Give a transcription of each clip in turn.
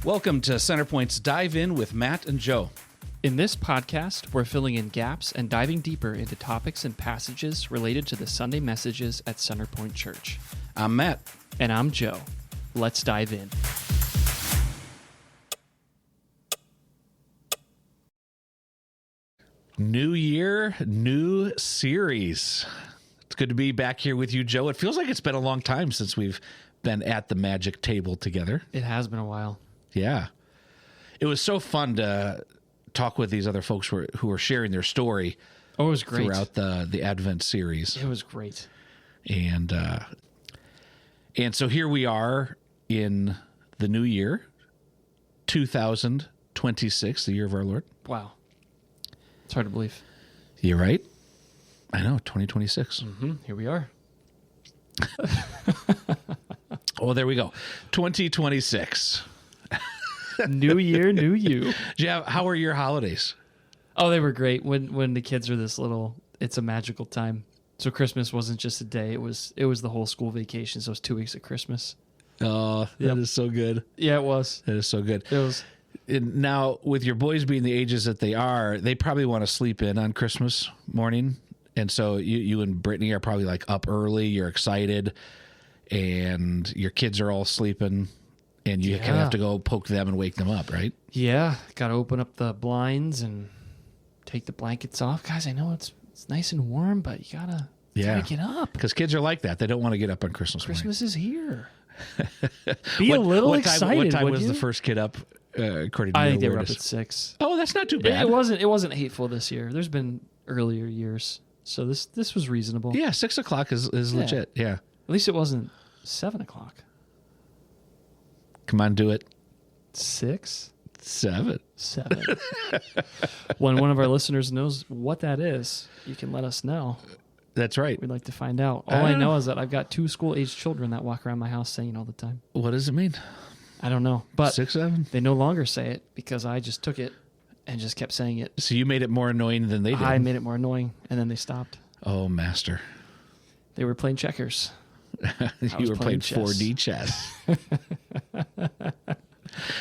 Welcome to Centerpoint's Dive In with Matt and Joe. In this podcast, we're filling in gaps and diving deeper into topics and passages related to the Sunday messages at Centerpoint Church. I'm Matt. And I'm Joe. Let's dive in. New year, new series. It's good to be back here with you, Joe. It feels like it's been a long time since we've been at the magic table together. It has been a while. Yeah. It was so fun to talk with these other folks who were sharing their story. Oh, it was great. Throughout the Advent series. It was great. And so here we are in the new year, 2026, the year of our Lord. Wow. It's hard to believe. You're right. I know, 2026. Here we are. Oh, there we go. 2026. New year, new you. Jeff, how were your holidays? Oh, they were great. When the kids are this little, it's a magical time. So Christmas wasn't just a day; it was the whole school vacation. So it was 2 weeks of Christmas. Oh, that is so good. Yeah, it was. That is so good. It was. And now, with your boys being the ages that they are, they probably want to sleep in on Christmas morning. And so you and Brittany are probably like up early. You're excited, and your kids are all sleeping, and you kind of have to go poke them and wake them up, right? Yeah, got to open up the blinds and take the blankets off. Guys, I know it's nice and warm, but you gotta get up. Because kids are like that. They don't want to get up on Christmas morning. Christmas is here. Be a little excited. What time was the first kid up? According to I think they were up at 6. Oh, that's not too bad. It wasn't hateful this year. There's been earlier years, so this was reasonable. Yeah, 6 o'clock is legit. Yeah. At least it wasn't 7 o'clock. Come on, do it. 6? 7. When one of our listeners knows what that is, you can let us know. That's right. We'd like to find out. All I know is that I've got 2 school-aged children that walk around my house saying all the time. What does it mean? I don't know. But 6, 7? They no longer say it because I just took it and just kept saying it. So you made it more annoying than they did. I made it more annoying, and then they stopped. Oh, master. They were playing checkers. You were playing 4D chess.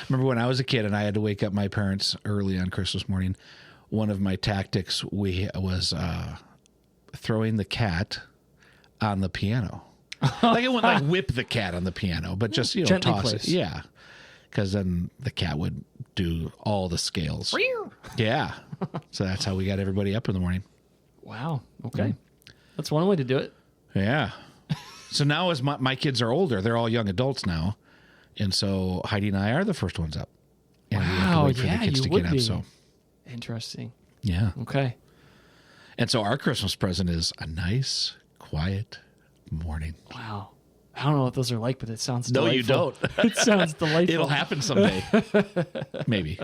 Remember when I was a kid and I had to wake up my parents early on Christmas morning, one of my tactics was throwing the cat on the piano. Like, it wouldn't like whip the cat on the piano, but just, gently toss place. it. Yeah. Because then the cat would do all the scales. Yeah. So that's how we got everybody up in the morning. Wow. Okay. That's one way to do it. Yeah. So now as my kids are older, they're all young adults now. And so Heidi and I are the first ones up. And we have to wait for the kids to get up. So interesting. Yeah. Okay. And so our Christmas present is a nice, quiet morning. Wow. I don't know what those are like, but it sounds delightful. No, you don't. It sounds delightful. It'll happen someday. Maybe.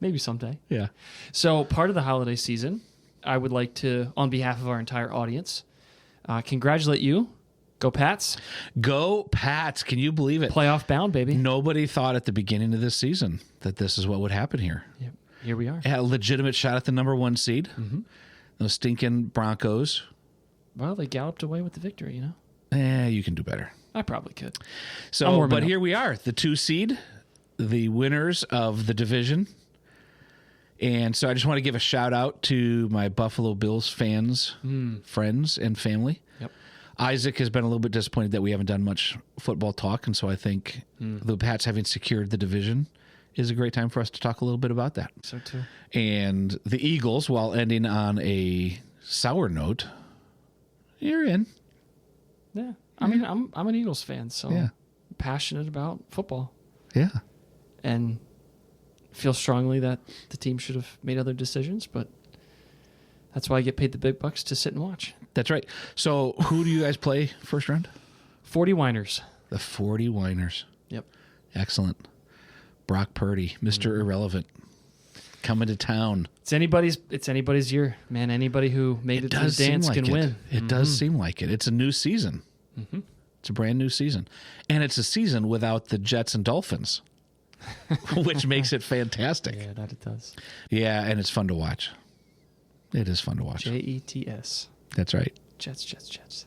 Maybe someday. Yeah. So part of the holiday season, I would like to, on behalf of our entire audience, congratulate you. Go Pats. Go Pats. Can you believe it? Playoff bound, baby. Nobody thought at the beginning of this season that this is what would happen here. Yep. Here we are. Had a legitimate shot at the number 1 seed. Those stinking Broncos. Well, they galloped away with the victory, you know? You can do better. I probably could. So, but here we are, the 2 seed, the winners of the division. And so I just want to give a shout out to my Buffalo Bills fans, friends, and family. Yep. Isaac has been a little bit disappointed that we haven't done much football talk, and so I think the Pats having secured the division is a great time for us to talk a little bit about that. So too. And the Eagles, while ending on a sour note, you're in. Yeah. I mean, I'm an Eagles fan, so yeah. Passionate about football. Yeah. And feel strongly that the team should have made other decisions, but that's why I get paid the big bucks to sit and watch. That's right. So who do you guys play first round? 40 Winers. The 40 Winers. Yep. Excellent. Brock Purdy, Mr. Irrelevant, coming to town. It's anybody's year, man. Anybody who made it to the dance can win. It does seem like it. It's a new season. It's a brand new season. And it's a season without the Jets and Dolphins, which makes it fantastic. Yeah, that it does. Yeah, and it's fun to watch. It is fun to watch. Jets. That's right. Jets.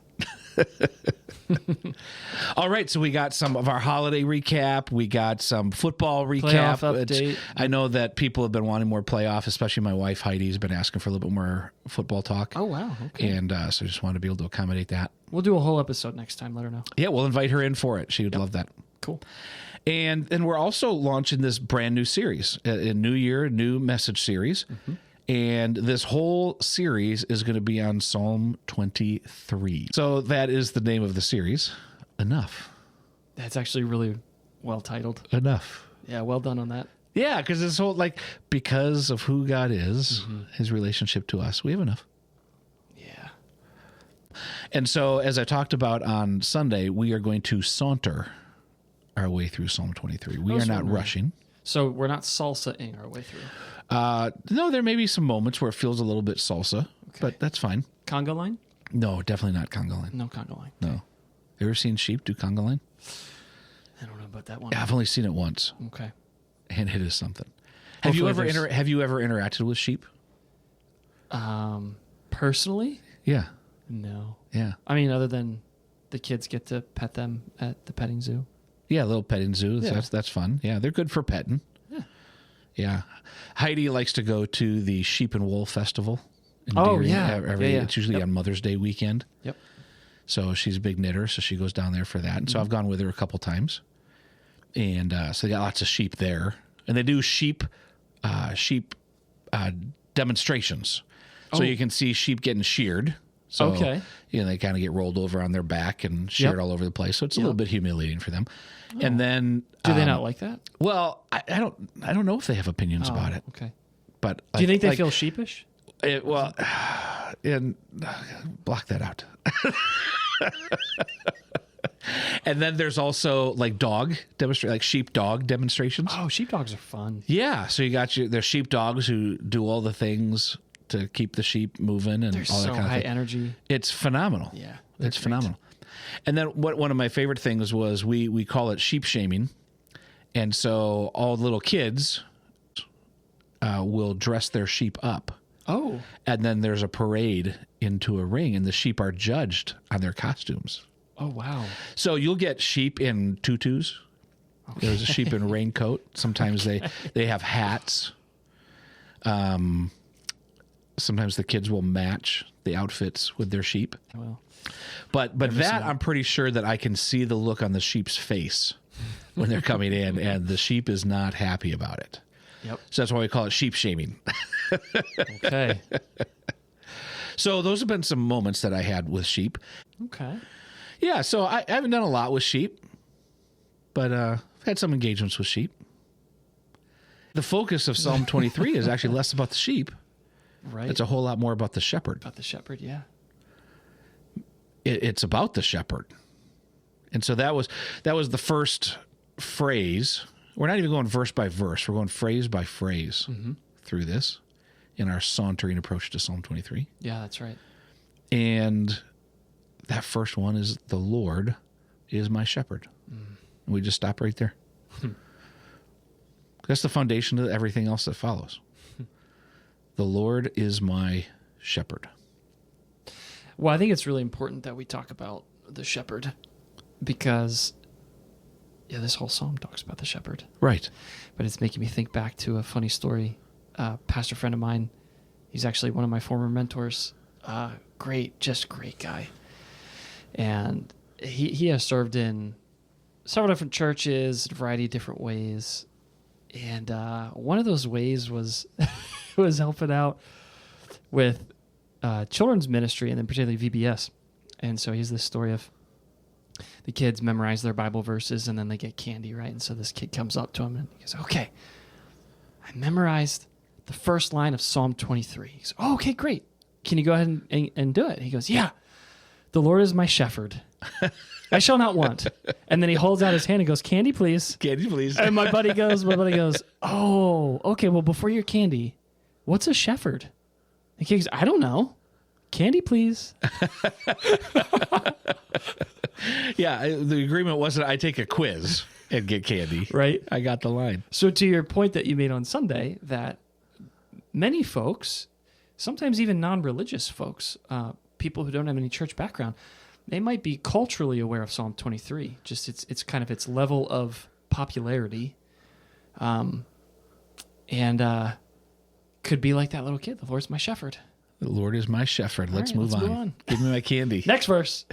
All right, so we got some of our holiday recap. We got some football recap. Playoff update. I know that people have been wanting more playoff, especially my wife Heidi's been asking for a little bit more football talk. Oh, wow. Okay. And so I just wanted to be able to accommodate that. We'll do a whole episode next time. Let her know. Yeah, we'll invite her in for it. She would love that. Cool. And we're also launching this brand new series, a new year, new message series. Mm-hmm. And this whole series is going to be on Psalm 23. So that is the name of the series. Enough. That's actually really well titled. Enough. Yeah, well done on that. Yeah, because this whole, because of who God is, his relationship to us, we have enough. Yeah. And so, as I talked about on Sunday, we are going to saunter our way through Psalm 23. We are not rushing. So we're not salsa-ing our way through. No, there may be some moments where it feels a little bit salsa, but that's fine. Conga line? No, definitely not conga line. No conga line. No. You ever seen sheep do conga line? I don't know about that one. Yeah, I've only seen it once. Okay. And it is something. Have you ever interacted with sheep? Personally? Yeah. No. Yeah. I mean, other than the kids get to pet them at the petting zoo. Yeah, a little petting zoo. Yeah. That's fun. Yeah, they're good for petting. Yeah. Yeah. Heidi likes to go to the Sheep and Wool Festival. In Oh, Deering. yeah. It's usually on Mother's Day weekend. Yep. So she's a big knitter, so she goes down there for that. And so I've gone with her a couple times. And so they got lots of sheep there. And they do sheep demonstrations. So you can see sheep getting sheared. So, they kind of get rolled over on their back and sheared all over the place. So it's a little bit humiliating for them. Oh. And then... Do they not like that? Well, I don't know if they have opinions about it. Okay. But do you think they feel sheepish? And block that out. And then there's also sheep dog demonstrations. Oh, sheepdogs are fun. Yeah, so you got there's sheepdogs who do all the things to keep the sheep moving and They're all that so kind of high thing. energy. It's phenomenal. Yeah, it's phenomenal. And then one of my favorite things was we call it sheep shaming, and so all the little kids will dress their sheep up. Oh, and then there's a parade into a ring, and the sheep are judged on their costumes. Oh, wow. So you'll get sheep in tutus. Okay. There's a sheep in a raincoat. Sometimes they have hats. Sometimes the kids will match the outfits with their sheep. Well, but that I'm pretty sure that I can see the look on the sheep's face when they're coming in, and the sheep is not happy about it. Yep. So that's why we call it sheep shaming. Okay. So those have been some moments that I had with sheep. Okay. Yeah, so I haven't done a lot with sheep, but I've had some engagements with sheep. The focus of Psalm 23 is actually less about the sheep. Right. It's a whole lot more about the shepherd. About the shepherd, yeah. It's about the shepherd. And so that was the first phrase. We're not even going verse by verse. We're going phrase by phrase through this in our sauntering approach to Psalm 23. Yeah, that's right. And that first one is, the Lord is my shepherd. And we just stop right there. That's the foundation of everything else that follows. The Lord is my shepherd. Well, I think it's really important that we talk about the shepherd because, this whole psalm talks about the shepherd. Right. But it's making me think back to a funny story. Pastor friend of mine, he's actually one of my former mentors. Great guy. And he has served in several different churches, a variety of different ways. And one of those ways was was helping out with children's ministry, and then particularly VBS. And so he's this story of the kids memorize their Bible verses, and then they get candy, right? And so this kid comes up to him, and he goes, okay, I memorized the first line of Psalm 23. He goes, oh, okay, great. Can you go ahead and do it? He goes, yeah. The Lord is my shepherd. I shall not want. And then he holds out his hand and goes, candy, please. Candy, please. And my buddy goes, oh, okay, well, before your candy, what's a shepherd? And he goes, I don't know. Candy, please. Yeah, the agreement wasn't I take a quiz and get candy. Right. I got the line. So to your point that you made on Sunday, that many folks, sometimes even non-religious folks, people who don't have any church background, they might be culturally aware of Psalm 23. Just it's kind of its level of popularity, and could be like that little kid. The Lord's my shepherd. The Lord is my shepherd. Let's move on. Give me my candy. Next verse.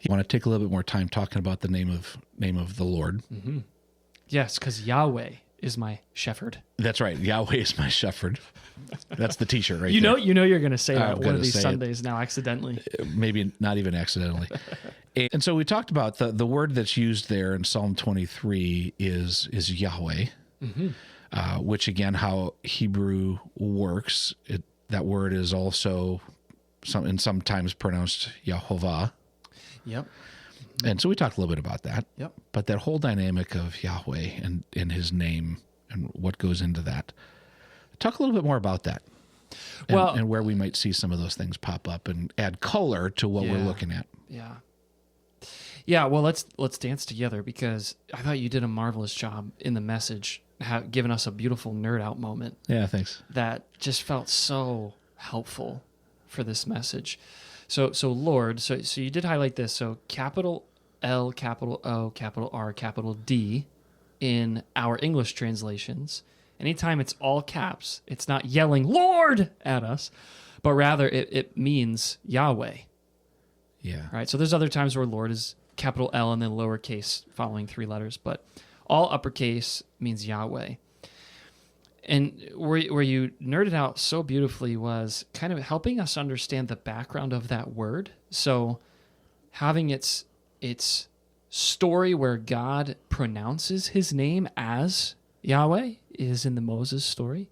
You want to take a little bit more time talking about the name of the Lord. Mm-hmm. Yes, because Yahweh is my shepherd. That's right. Yahweh is my shepherd. That's the T-shirt right there. You know you're going to say that I'm one of these say Sundays now accidentally. Maybe not even accidentally. And so we talked about the word that's used there in Psalm 23 is Yahweh, which again, how Hebrew works, that word is also sometimes pronounced Yahovah. Yep. And so we talked a little bit about that. Yep. But that whole dynamic of Yahweh and his name and what goes into that. Talk a little bit more about that. And where we might see some of those things pop up and add color to what we're looking at. Yeah. Yeah, well, let's dance together, because I thought you did a marvelous job in the message, giving us a beautiful nerd out moment. Yeah, thanks. That just felt so helpful for this message. So Lord, so you did highlight this. So capital L, capital O, capital R, capital D in our English translations. Anytime it's all caps, it's not yelling Lord at us, but rather it means Yahweh. Yeah. Right. So there's other times where Lord is capital L and then lowercase following 3 letters, but all uppercase means Yahweh. And where you nerded out so beautifully was kind of helping us understand the background of that word. So having its story where God pronounces his name as Yahweh is in the Moses story.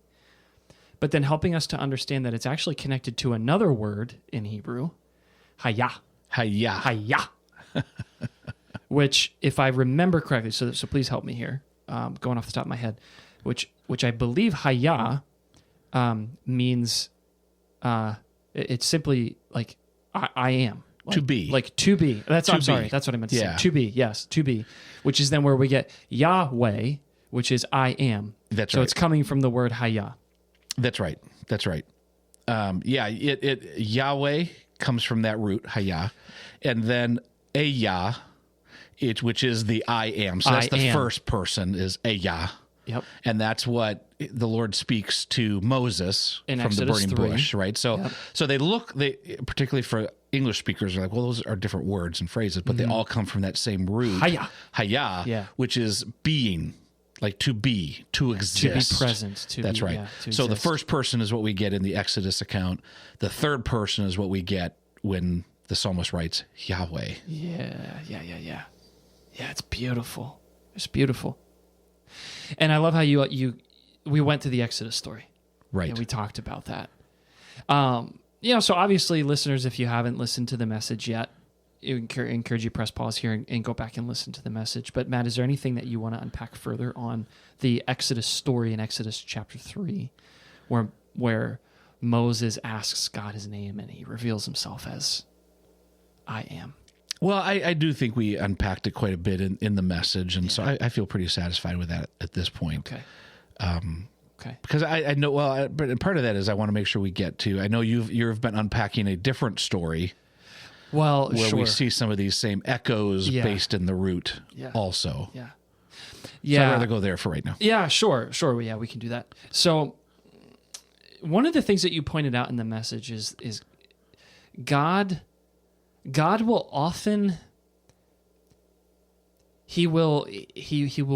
But then helping us to understand that it's actually connected to another word in Hebrew, Hayah. Hayah. Hayah. Which, if I remember correctly, so please help me here, going off the top of my head, which I believe Hayah means, it's simply like I am. Like, to be. Like to be. That's what I meant to say. To be, yes, to be. Which is then where we get Yahweh, which is I am. That's so right. It's coming from the word Hayah. That's right. Yahweh comes from that root, Hayah, and then Ayah, which is the I am. So that's the first person is Ayah. Yep. And that's what the Lord speaks to Moses in from Exodus the burning 3. bush, right? So they particularly for English speakers are like, well, those are different words and phrases, but they all come from that same root, Hayah, which is being, like to be, to exist. To be present. That's right. So the first person is what we get in the Exodus account. The third person is what we get when the psalmist writes Yahweh. Yeah. Yeah, it's beautiful. It's beautiful. And I love how we went to the Exodus story. Right. And we talked about that. So obviously, listeners, if you haven't listened to the message yet, I encourage you to press pause here and go back and listen to the message. But Matt, is there anything that you want to unpack further on the Exodus story in Exodus chapter 3, where Moses asks God his name and he reveals himself as I am? Well, I do think we unpacked it quite a bit in the message, and so I feel pretty satisfied with that at this point. Okay. Okay. Because I know, but part of that is I want to make sure we get to. I know you've been unpacking a different story. Well, where we see some of these same echoes based in the root also. Yeah. So I'd rather go there for right now. Yeah, sure. Yeah, we can do that. So one of the things that you pointed out in the message is God will often he will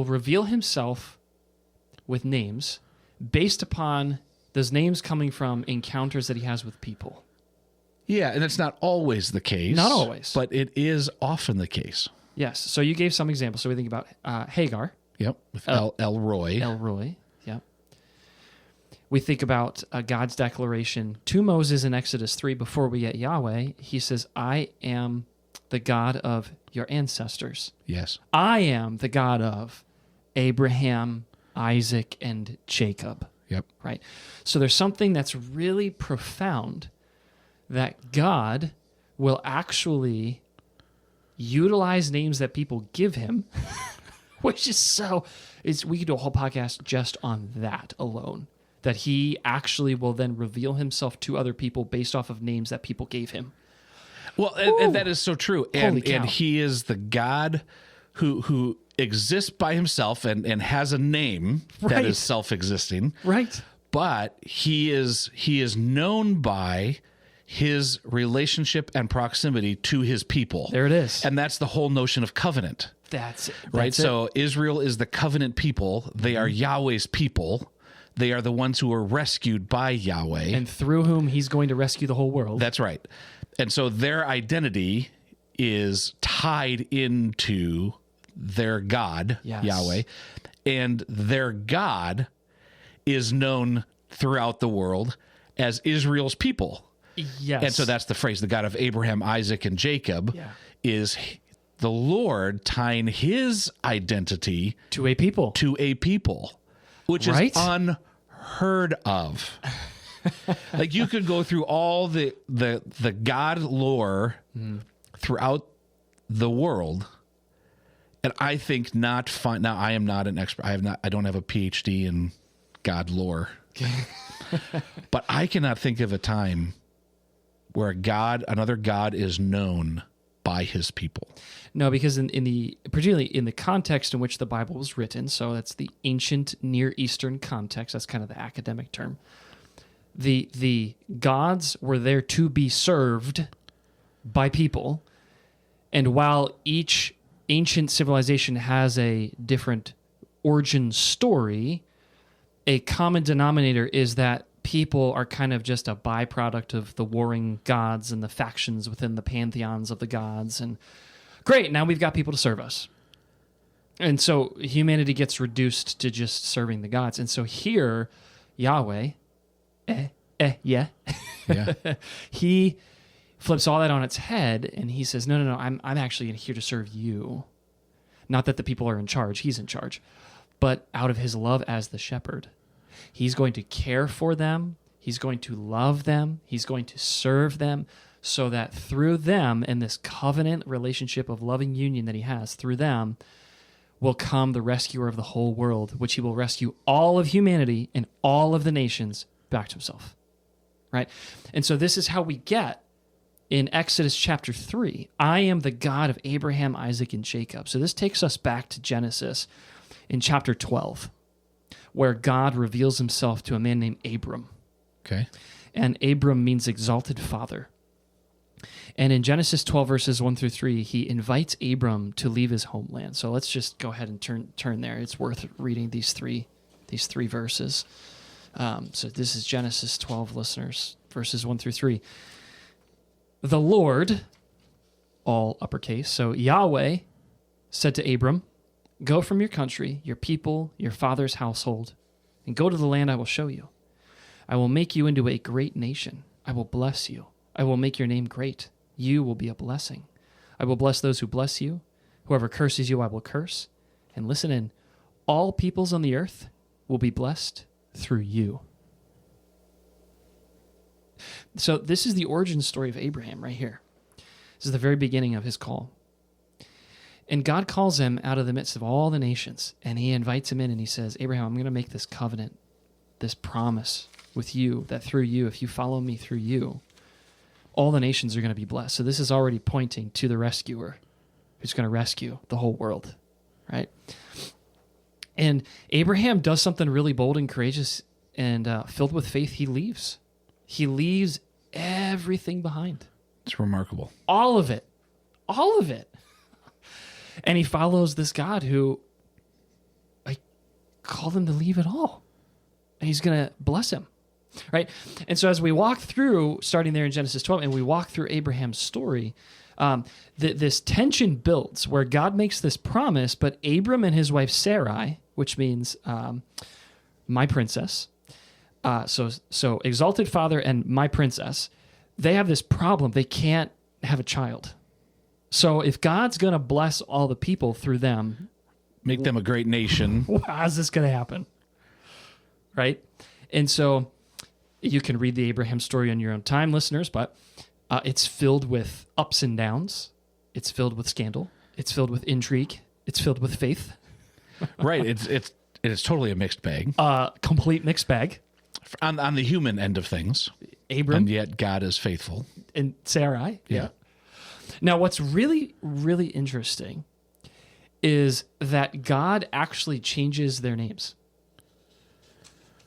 reveal himself with names based upon those names coming from encounters that he has with people. Yeah, and it's not always the case. Not always. But it is often the case. Yes. So you gave some examples. So we think about Hagar. Yep. With El Roy. El Roy. Yep. We think about God's declaration to Moses in Exodus 3 before we get Yahweh. He says, I am the God of your ancestors. Yes. I am the God of Abraham, Isaac, and Jacob. Yep. Right. So there's something that's really profound that God will actually utilize names that people give him, which is we could do a whole podcast just on that alone. that he actually will then reveal himself to other people based off of names that people gave him. Well, and that is so true. Holy cow. And he is the God who exists by himself and has a name that Right. is self-existing. Right. But he is known by his relationship and proximity to his people. There it is. And that's the whole notion of covenant. That's it. Right? That's it. So Israel is the covenant people. They are Yahweh's people. They are the ones who were rescued by Yahweh. And through whom he's going to rescue the whole world. That's right. And so their identity is tied into their God, Yes. Yahweh. And their God is known throughout the world as Israel's people. Yes. And so that's the phrase, the God of Abraham, Isaac, and Jacob, Yeah. is the Lord tying his identity to a people. to a people, which Right? is unheard of. Like you could go through all the God lore throughout the world, and I think not find. Now I am not an expert. I don't have a PhD in God lore, but I cannot think of a time where another God is known by his people. No, because particularly in the context in which the Bible was written, so that's the ancient Near Eastern context, that's kind of the academic term. The gods were there to be served by people, and while each ancient civilization has a different origin story, a common denominator is that people are kind of just a byproduct of the warring gods and the factions within the pantheons of the gods. And great, now we've got people to serve us. And so humanity gets reduced to just serving the gods. And so here, Yahweh, yeah, he flips all that on its head and he says, no, I'm actually here to serve you. Not that the people are in charge, he's in charge. But out of his love as the shepherd, he's going to care for them. He's going to love them. He's going to serve them so that through them and this covenant relationship of loving union that he has through them will come the rescuer of the whole world, which he will rescue all of humanity and all of the nations back to himself. Right? And so this is how we get in Exodus chapter 3, I am the God of Abraham, Isaac, and Jacob. So this takes us back to Genesis in chapter 12. Where God reveals himself to a man named Abram. Okay. And Abram means exalted father. And in Genesis 12, verses 1 through 3, he invites Abram to leave his homeland. So let's just go ahead and turn there. It's worth reading these three verses. So this is Genesis 12, listeners, verses 1 through 3. The Lord, all uppercase, so Yahweh said to Abram, go from your country, your people, your father's household, and go to the land I will show you. I will make you into a great nation. I will bless you. I will make your name great. You will be a blessing. I will bless those who bless you. Whoever curses you, I will curse. And listen in, all peoples on the earth will be blessed through you. So this is the origin story of Abraham right here. This is the very beginning of his call. And God calls him out of the midst of all the nations, and he invites him in, and he says, Abraham, I'm going to make this covenant, this promise with you, that through you, if you follow me through you, all the nations are going to be blessed. So this is already pointing to the rescuer who's going to rescue the whole world, right? And Abraham does something really bold and courageous, and filled with faith, he leaves. He leaves everything behind. It's remarkable. All of it. All of it. And he follows this God who called him to leave it all. And he's going to bless him. Right? And so as we walk through, starting there in Genesis 12, and we walk through Abraham's story, this tension builds where God makes this promise, but Abram and his wife Sarai, which means my princess, so exalted father and my princess, they have this problem. They can't have a child. So if God's going to bless all the people through them, make them a great nation, how's this going to happen? Right? And so you can read the Abraham story on your own time, listeners, but it's filled with ups and downs. It's filled with scandal. It's filled with intrigue. It's filled with faith. Right. It's totally a mixed bag. Complete mixed bag. on the human end of things. Abram. And yet God is faithful. And Sarai. Yeah. Now, what's really, really interesting is that God actually changes their names.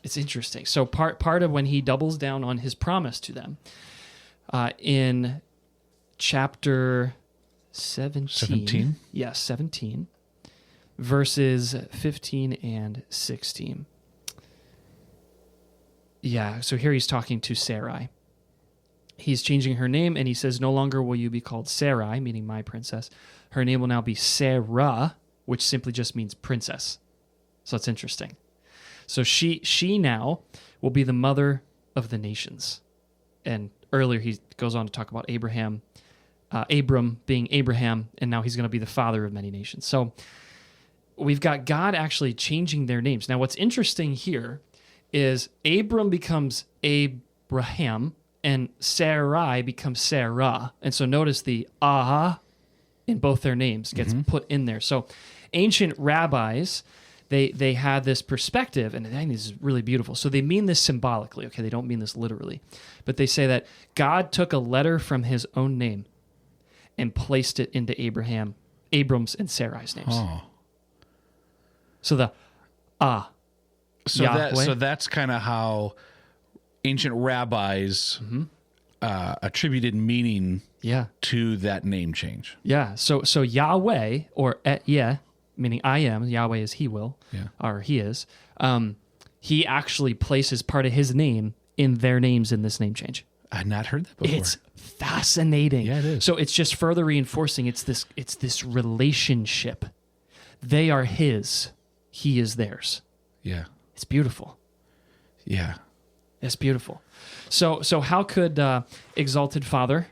It's interesting. So part of when he doubles down on his promise to them in chapter 17. Yes, 17, verses 15 and 16. Yeah, so here he's talking to Sarai. He's changing her name, and he says, no longer will you be called Sarai, meaning my princess. Her name will now be Sarah, which simply just means princess. So it's interesting. So she now will be the mother of the nations. And earlier he goes on to talk about Abram being Abraham, and now he's going to be the father of many nations. So we've got God actually changing their names. Now what's interesting here is Abram becomes Abraham, and Sarai becomes Sarah. And so notice the in both their names gets put in there. So ancient rabbis, they had this perspective, and I think this is really beautiful. So they mean this symbolically, okay? They don't mean this literally. But they say that God took a letter from his own name and placed it into Abram's and Sarai's names. Oh. So the So that's kind of how ancient rabbis attributed meaning to that name change. Yeah. So Yahweh, or Et-Yeh, meaning I am, Yahweh is he will, or he is, he actually places part of his name in their names in this name change. I've not heard that before. It's fascinating. Yeah, it is. So it's just further reinforcing it's this relationship. They are his, he is theirs. Yeah. It's beautiful. Yeah. It's beautiful. So how could exalted father,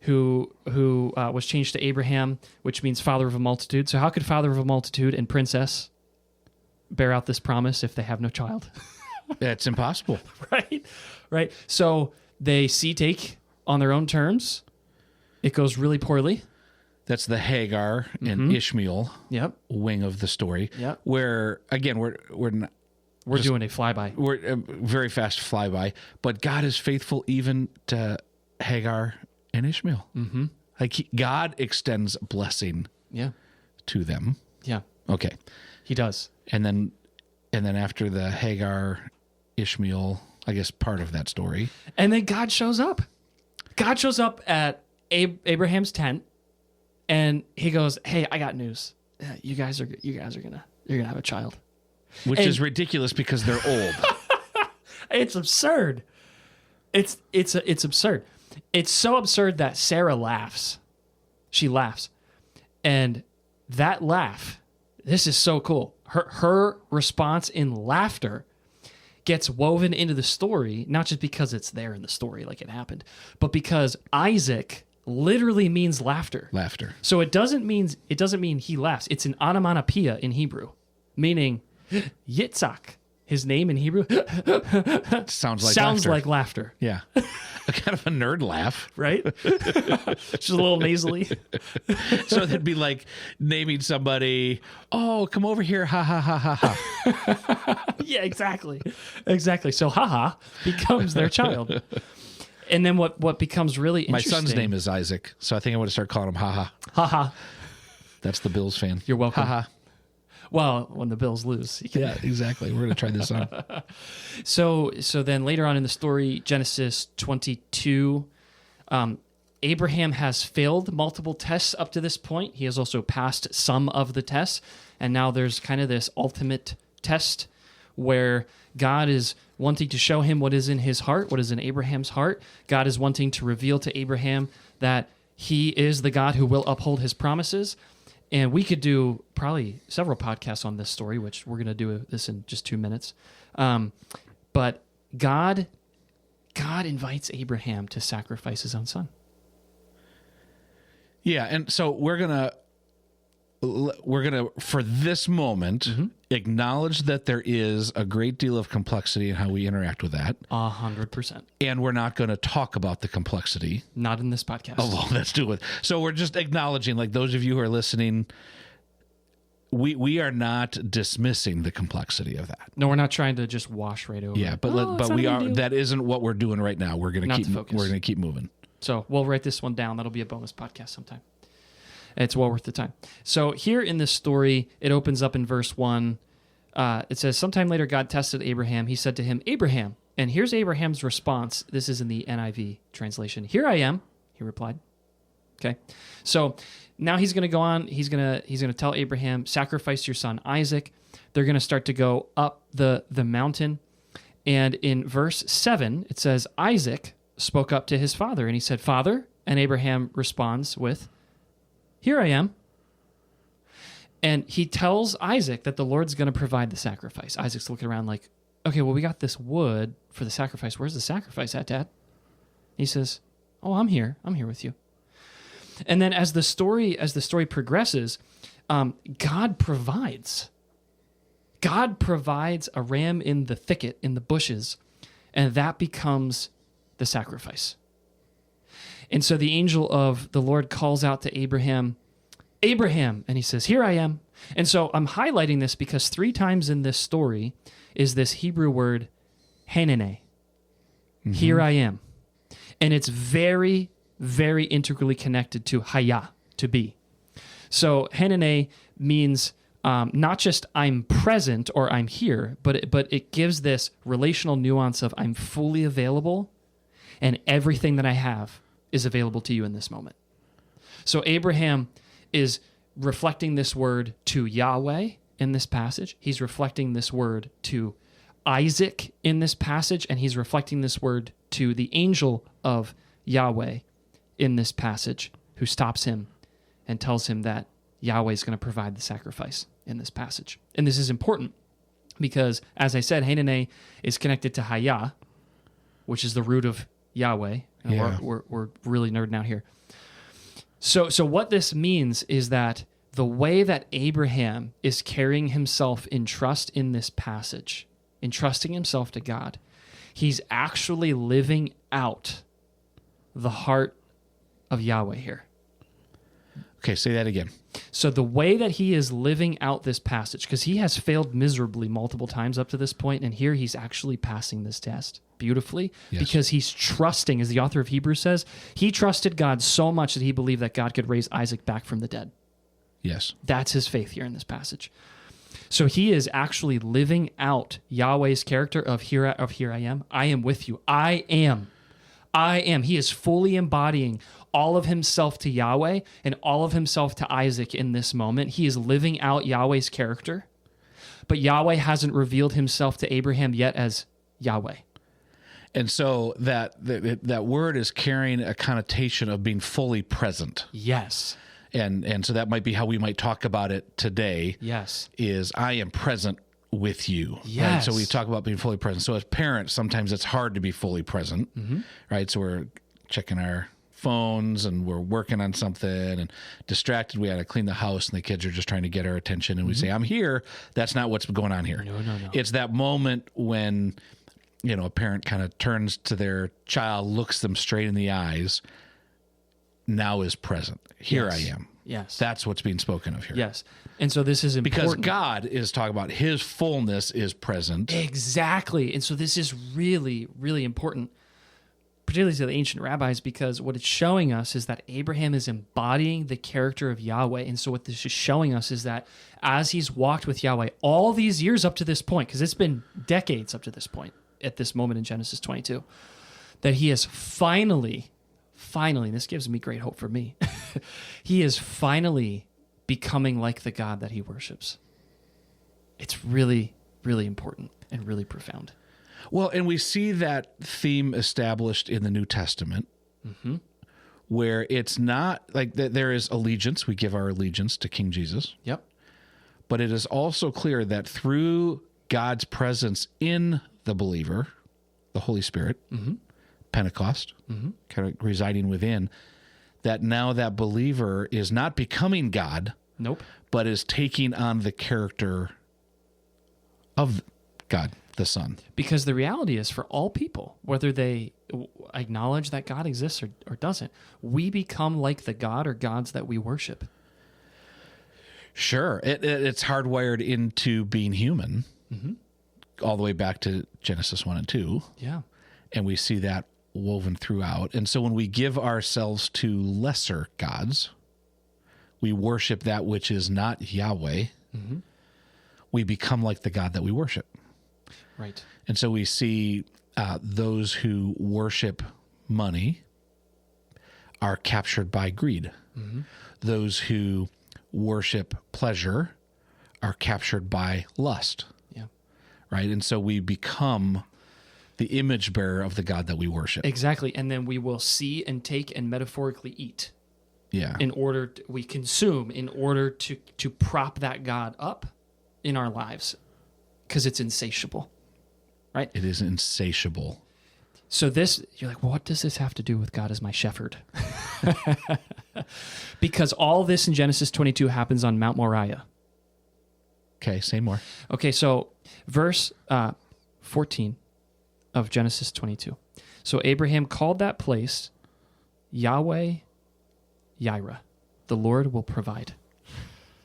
who was changed to Abraham, which means father of a multitude. So how could father of a multitude and princess bear out this promise if they have no child? It's impossible. Right. So they take on their own terms. It goes really poorly. That's the Hagar and Ishmael wing of the story. Yep. Where again we're doing a flyby. We're a very fast flyby, but God is faithful even to Hagar and Ishmael. Mm-hmm. Like God extends blessing to them. Yeah. Okay. He does. And then after the Hagar, Ishmael, I guess part of that story. And then God shows up. God shows up at Abraham's tent, and he goes, "Hey, I got news. You guys are gonna have a child." Which is ridiculous because they're old. It's absurd. It's absurd. It's so absurd that Sarah laughs. She laughs. And that laugh, this is so cool. Her response in laughter gets woven into the story, not just because it's there in the story like it happened, but because Isaac literally means laughter. Laughter. So it doesn't mean he laughs. It's an onomatopoeia in Hebrew, meaning Yitzhak. His name in Hebrew sounds like laughter. Yeah. A kind of a nerd laugh. Right? Just a little nasally. So that'd be like naming somebody, "Oh, come over here, ha ha ha ha ha." Yeah, exactly. So haha becomes their child. And then what becomes really interesting. My son's name is Isaac, so I think I'm going to start calling him haha. Haha. That's the Bills fan. You're welcome. Haha. Well, when the Bills lose. Yeah, exactly. We're going to try this on. So then later on in the story, Genesis 22, Abraham has failed multiple tests up to this point. He has also passed some of the tests. And now there's kind of this ultimate test where God is wanting to show him what is in his heart, what is in Abraham's heart. God is wanting to reveal to Abraham that he is the God who will uphold his promises. And we could do probably several podcasts on this story, which we're going to do this in just 2 minutes. But God invites Abraham to sacrifice his own son. Yeah, and so we're gonna for this moment acknowledge that there is a great deal of complexity in how we interact with that. 100%. And we're not going to talk about the complexity. Not in this podcast. Oh, well, let's do it. So we're just acknowledging, like those of you who are listening, we are not dismissing the complexity of that. No, we're not trying to just wash right over. Yeah, it. but Oh, it's but not we a big are. deal. That isn't what we're doing right now. We're Not to focus. We're gonna keep moving. So we'll write this one down. That'll be a bonus podcast sometime. It's well worth the time. So here in this story, it opens up in verse 1. It says, sometime later, God tested Abraham. He said to him, Abraham. And here's Abraham's response. This is in the NIV translation. Here I am, he replied. Okay. So now he's going to go on. He's going to tell Abraham, sacrifice your son Isaac. They're going to start to go up the mountain. And in verse 7, it says, Isaac spoke up to his father, and he said, Father. And Abraham responds with, here I am. And he tells Isaac that the Lord's going to provide the sacrifice. Isaac's looking around like, okay, well, we got this wood for the sacrifice. Where's the sacrifice at, Dad? He says, oh, I'm here. I'm here with you. And then as the story progresses, God provides. God provides a ram in the thicket, in the bushes, and that becomes the sacrifice. And so the angel of the Lord calls out to Abraham, Abraham, and he says, here I am. And so I'm highlighting this because 3 times in this story is this Hebrew word, hanene. Mm-hmm. Here I am. And it's very, very integrally connected to haya, to be. So hanene means not just I'm present or I'm here, but it gives this relational nuance of I'm fully available and everything that I have is available to you in this moment. So Abraham is reflecting this word to Yahweh in this passage. He's reflecting this word to Isaac in this passage, and he's reflecting this word to the angel of Yahweh in this passage, who stops him and tells him that Yahweh is going to provide the sacrifice in this passage. And this is important because, as I said, Hananeh is connected to Haya, which is the root of Yahweh. And yeah. we're really nerding out here. So what this means is that the way that Abraham is carrying himself in trust in this passage, entrusting himself to God, he's actually living out the heart of Yahweh here. Okay, say that again. So the way that he is living out this passage, because he has failed miserably multiple times up to this point, and here he's actually passing this test beautifully, yes, because he's trusting, as the author of Hebrews says, he trusted God so much that he believed that God could raise Isaac back from the dead. Yes. That's his faith here in this passage. So he is actually living out Yahweh's character of here I am. I am with you. I am. He is fully embodying all of himself to Yahweh and all of himself to Isaac in this moment. He is living out Yahweh's character, but Yahweh hasn't revealed himself to Abraham yet as Yahweh. And so that word is carrying a connotation of being fully present. Yes. And so that might be how we might talk about it today. Yes. Is I am present with you. Yes. Right? So we talk about being fully present. So as parents, sometimes it's hard to be fully present, mm-hmm, right? So we're checking our phones and we're working on something and distracted. We got to clean the house and the kids are just trying to get our attention. And we say, I'm here. That's not what's going on here. No. It's that moment when, a parent kind of turns to their child, looks them straight in the eyes, now is present. Here yes. I am. Yes. That's what's being spoken of here. Yes. And so this is important. Because God is talking about his fullness is present. Exactly. And so this is really, really important, particularly to the ancient rabbis, because what it's showing us is that Abraham is embodying the character of Yahweh. And so what this is showing us is that as he's walked with Yahweh all these years up to this point, because it's been decades up to this point, at this moment in Genesis 22, that he is finally, and this gives me great hope for me, he is finally becoming like the God that he worships. It's really, really important and really profound. Well, and we see that theme established in the New Testament, mm-hmm, where it's not like there is allegiance. We give our allegiance to King Jesus. Yep. But it is also clear that through God's presence in the believer, the Holy Spirit, mm-hmm, Pentecost, mm-hmm, kind of residing within, that now that believer is not becoming God, nope, but is taking on the character of God, the Son. Because the reality is, for all people, whether they acknowledge that God exists or doesn't, we become like the God or gods that we worship. Sure. It's hardwired into being human all the way back to Genesis 1 and 2. Yeah. And we see that woven throughout. And so when we give ourselves to lesser gods, we worship that which is not Yahweh, we become like the God that we worship. Right. And so we see those who worship money are captured by greed. Those who worship pleasure are captured by lust. Yeah. Right? And so we become the image bearer of the God that we worship. Exactly. And then we will see and take and metaphorically eat. Yeah. We consume in order to prop that God up in our lives because it's insatiable. Right? It is insatiable. So you're like, well, what does this have to do with God as my shepherd? Because all this in Genesis 22 happens on Mount Moriah. Okay, say more. Okay, so verse 14 of Genesis 22. So Abraham called that place Yahweh Yireh. The Lord will provide.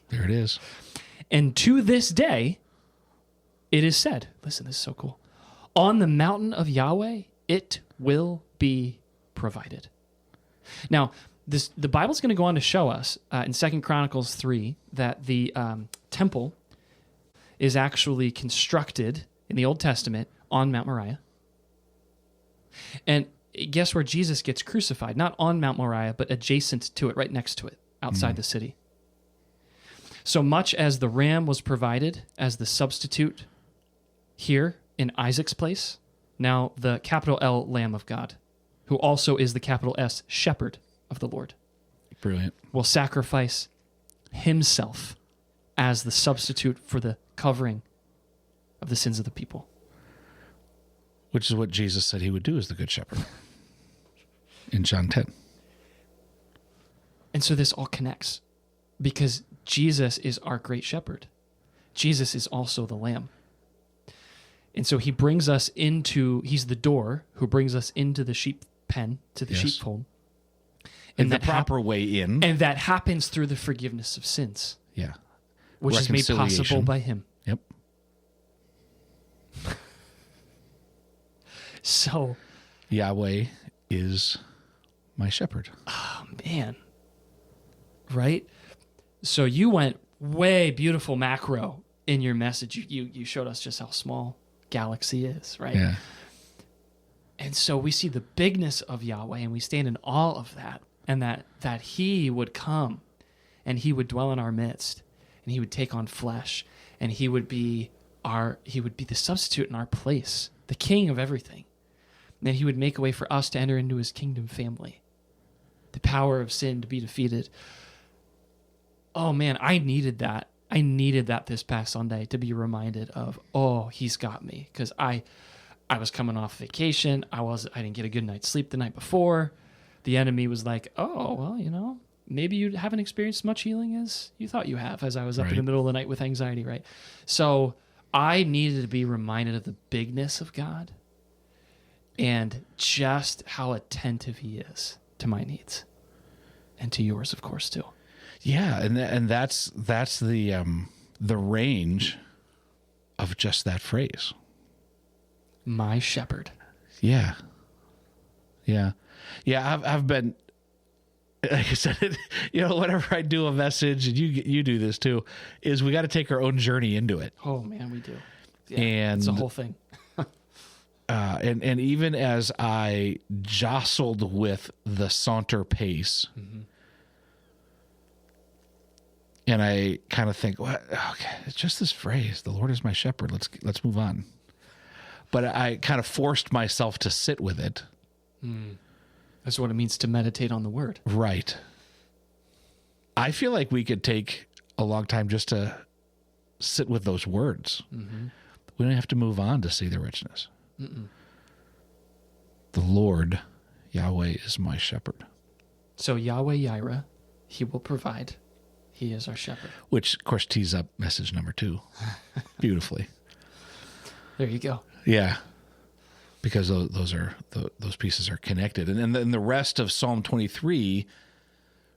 There it is. And to this day, it is said, listen, this is so cool. On the mountain of Yahweh, it will be provided. Now, the Bible's going to go on to show us in 2 Chronicles 3 that the temple is actually constructed in the Old Testament on Mount Moriah. And guess where Jesus gets crucified? Not on Mount Moriah, but adjacent to it, right next to it, outside the city. So much as the ram was provided as the substitute here in Isaac's place, now the capital L Lamb of God, who also is the capital S Shepherd of the Lord, Brilliant. will sacrifice himself as the substitute for the covering of the sins of the people. Which is what Jesus said he would do as the good shepherd in John 10. And so this all connects because Jesus is our great shepherd. Jesus is also the Lamb. And so he brings us he's the door who brings us into the sheep pen, to the sheepfold. And the proper way in. And that happens through the forgiveness of sins. Yeah. Which is made possible by him. Yep. So. Yahweh is my shepherd. Oh, man. Right? So you went way beautiful macro in your message. You showed us just how small galaxy is, right? Yeah. And so we see the bigness of Yahweh and we stand in awe of that, and that he would come and he would dwell in our midst and he would take on flesh and he would be the substitute in our place, the king of everything. And then he would make a way for us to enter into his kingdom family, the power of sin to be defeated. Oh man, I needed that. I needed that this past Sunday to be reminded of, oh, he's got me. Because I was coming off vacation. I didn't get a good night's sleep the night before. The enemy was like, oh, well, maybe you haven't experienced much healing as you thought you have, as I was up in the middle of the night with anxiety, right? So I needed to be reminded of the bigness of God and just how attentive he is to my needs and to yours, of course, too. Yeah, and that's the range of just that phrase. My shepherd. Yeah. I've been, like I said, whenever I do a message, and you do this too, is we got to take our own journey into it. Oh man, we do. Yeah, and it's a whole thing. And even as I jostled with the saunter pace. Mm-hmm. And I kind of think, well, okay, it's just this phrase, the Lord is my shepherd. Let's move on. But I kind of forced myself to sit with it. That's what it means to meditate on the word. Right. I feel like we could take a long time just to sit with those words. Mm-hmm. We don't have to move on to see the richness. Mm-mm. The Lord, Yahweh, is my shepherd. So Yahweh Yireh, he will provide. He is our shepherd. Which, of course, tees up message number 2 beautifully. There you go. Yeah, because those pieces are connected, and then the rest of Psalm 23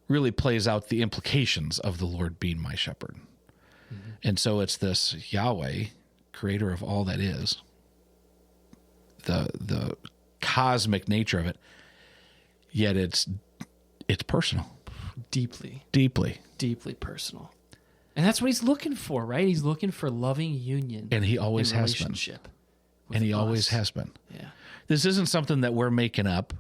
really plays out the implications of the Lord being my shepherd. And so it's this Yahweh, creator of all that is, the cosmic nature of it, yet it's personal. Deeply personal. And that's what he's looking for, right? He's looking for loving union. And he always and has been. relationship with And he us. always has been. Yeah. This isn't something that we're making up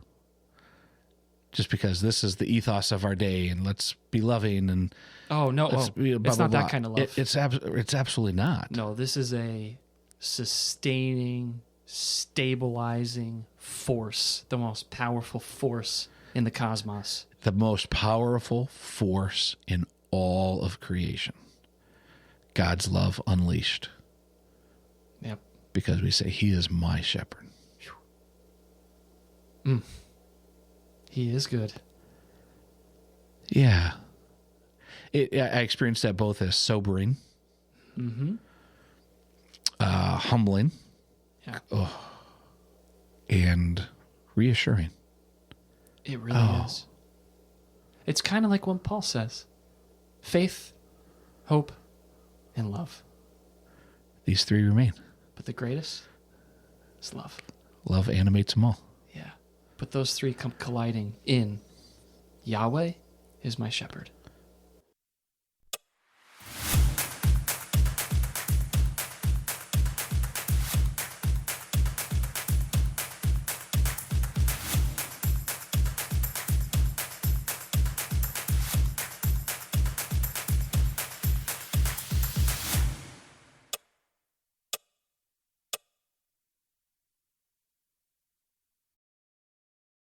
just because this is the ethos of our day and let's be loving and Oh, no. let's be blah, It's blah, not blah. that kind of love. It's absolutely not. No, this is a sustaining, stabilizing force, the most powerful force in the cosmos. The most powerful force in all of creation. God's love unleashed. Yep. Because we say, he is my shepherd. He is good. Yeah. I experienced that both as sobering, humbling, Yeah. and reassuring. It really is. It's kind of like what Paul says. Faith, hope, and love. These three remain. But the greatest is love. Love animates them all. Yeah. But those three come colliding in Yahweh is my shepherd.